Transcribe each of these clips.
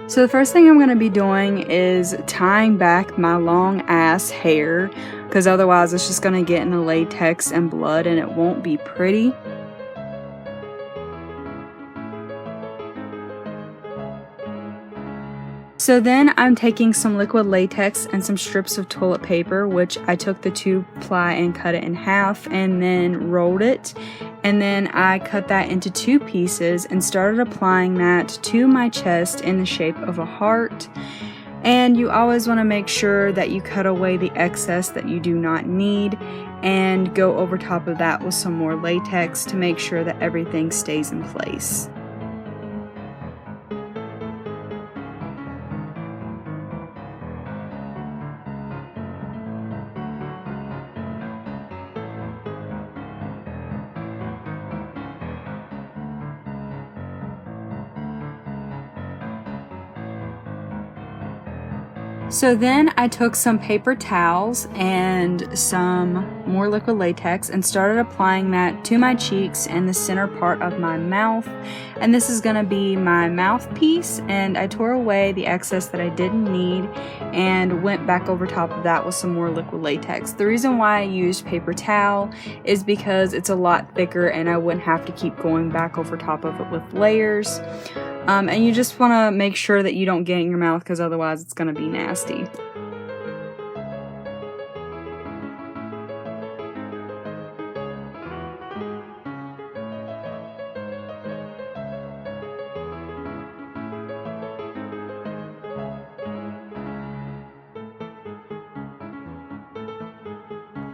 So the first thing I'm going to be doing is tying back my long ass hair, because otherwise it's just going to get in the latex and blood and it won't be pretty. So then I'm taking some liquid latex and some strips of toilet paper, which I took the 2-ply and cut it in half and then rolled it. And then I cut that into 2 pieces and started applying that to my chest in the shape of a heart. And you always want to make sure that you cut away the excess that you do not need and go over top of that with some more latex to make sure that everything stays in place. So then I took some paper towels and some more liquid latex and started applying that to my cheeks and the center part of my mouth. And this is going to be my mouthpiece, and I tore away the excess that I didn't need and went back over top of that with some more liquid latex. The reason why I used paper towel is because it's a lot thicker and I wouldn't have to keep going back over top of it with layers. And you just want to make sure that you don't get it in your mouth, because otherwise it's going to be nasty.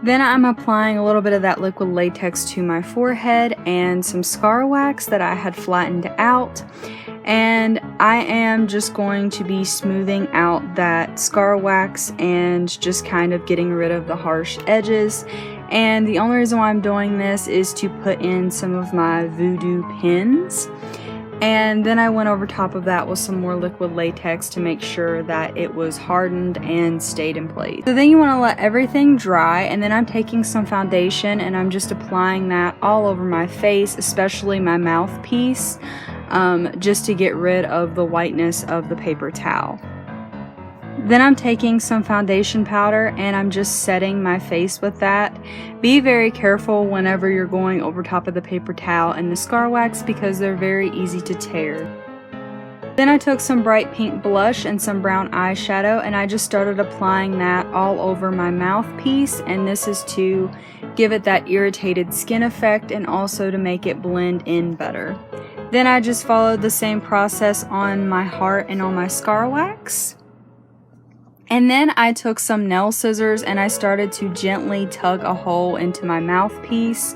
Then I'm applying a little bit of that liquid latex to my forehead and some scar wax that I had flattened out. And I am just going to be smoothing out that scar wax and just kind of getting rid of the harsh edges. And the only reason why I'm doing this is to put in some of my Voodoo pins. And then I went over top of that with some more liquid latex to make sure that it was hardened and stayed in place. So then you want to let everything dry, and then I'm taking some foundation and I'm just applying that all over my face, especially my mouthpiece, just to get rid of the whiteness of the paper towel. Then I'm taking some foundation powder and I'm just setting my face with that. Be very careful whenever you're going over top of the paper towel and the scar wax, because they're very easy to tear. Then I took some bright pink blush and some brown eyeshadow and I just started applying that all over my mouthpiece, and this is to give it that irritated skin effect and also to make it blend in better. Then I just followed the same process on my heart and on my scar wax. And then I took some nail scissors and I started to gently tug a hole into my mouthpiece.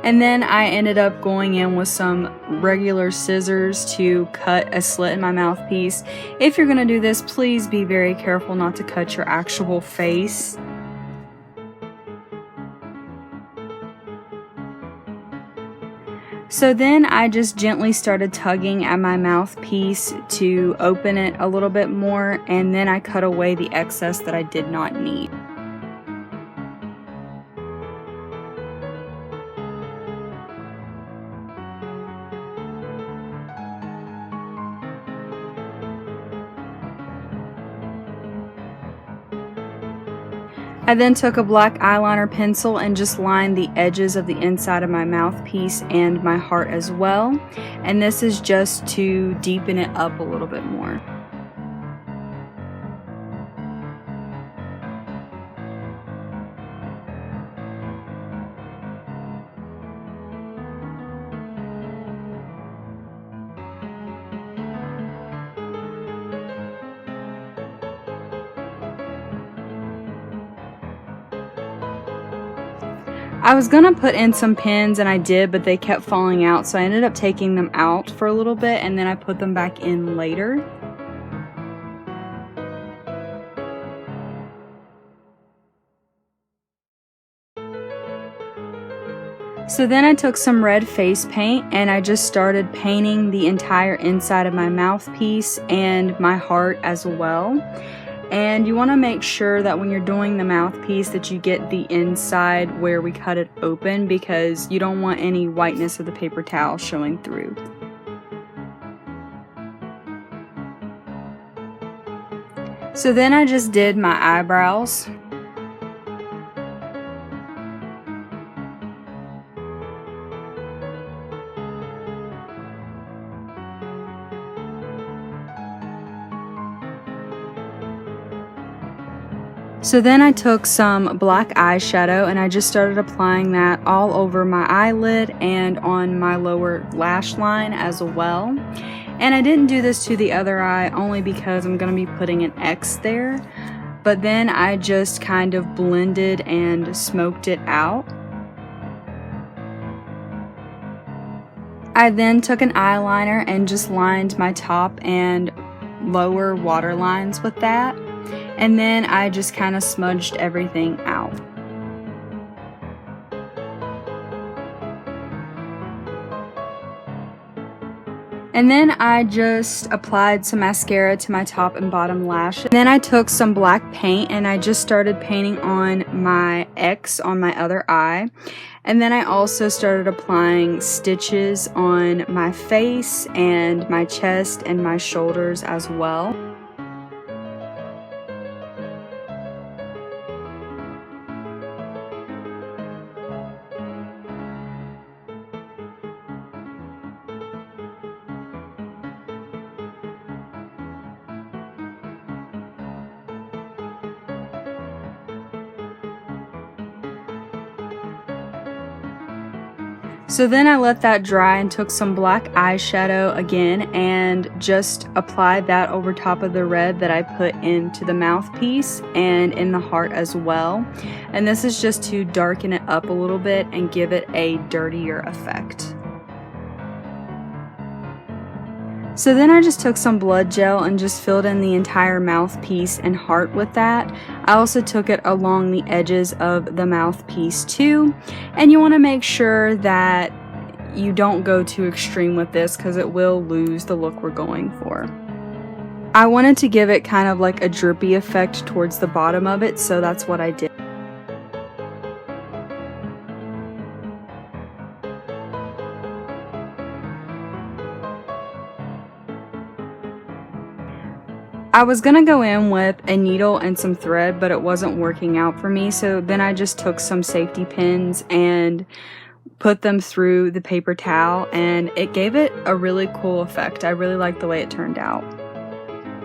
And then I ended up going in with some regular scissors to cut a slit in my mouthpiece. If you're going to do this, please be very careful not to cut your actual face. So then I just gently started tugging at my mouthpiece to open it a little bit more, and then I cut away the excess that I did not need. I then took a black eyeliner pencil and just lined the edges of the inside of my mouthpiece and my heart as well. And this is just to deepen it up a little bit more. I was gonna put in some pins and I did, but they kept falling out, so I ended up taking them out for a little bit and then I put them back in later. So then I took some red face paint and I just started painting the entire inside of my mouthpiece and my heart as well. And you want to make sure that when you're doing the mouthpiece that you get the inside where we cut it open, because you don't want any whiteness of the paper towel showing through. So then I just did my eyebrows. So then I took some black eyeshadow and I just started applying that all over my eyelid and on my lower lash line as well. And I didn't do this to the other eye only because I'm going to be putting an X there. But then I just kind of blended and smoked it out. I then took an eyeliner and just lined my top and lower waterlines with that. And then I just kind of smudged everything out. And then I just applied some mascara to my top and bottom lash. And then I took some black paint and I just started painting on my X on my other eye. And then I also started applying stitches on my face and my chest and my shoulders as well. So then I let that dry and took some black eyeshadow again and just applied that over top of the red that I put into the mouthpiece and in the heart as well. And this is just to darken it up a little bit and give it a dirtier effect. So then I just took some blood gel and just filled in the entire mouthpiece and heart with that. I also took it along the edges of the mouthpiece too. And you want to make sure that you don't go too extreme with this because it will lose the look we're going for. I wanted to give it kind of like a drippy effect towards the bottom of it, so that's what I did. I was gonna go in with a needle and some thread, but it wasn't working out for me, so then I just took some safety pins and put them through the paper towel, and it gave it a really cool effect. I really like the way it turned out.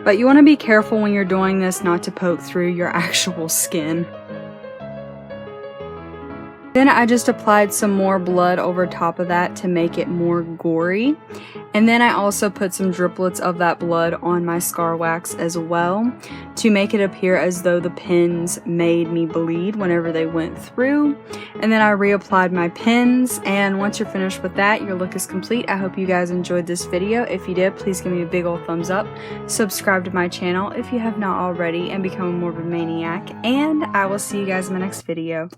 But you want to be careful when you're doing this not to poke through your actual skin. Then I just applied some more blood over top of that to make it more gory. And then I also put some driplets of that blood on my scar wax as well to make it appear as though the pins made me bleed whenever they went through. And then I reapplied my pins, and once you're finished with that, your look is complete. I hope you guys enjoyed this video. If you did, please give me a big old thumbs up. Subscribe to my channel if you have not already and become a morbid maniac. And I will see you guys in my next video.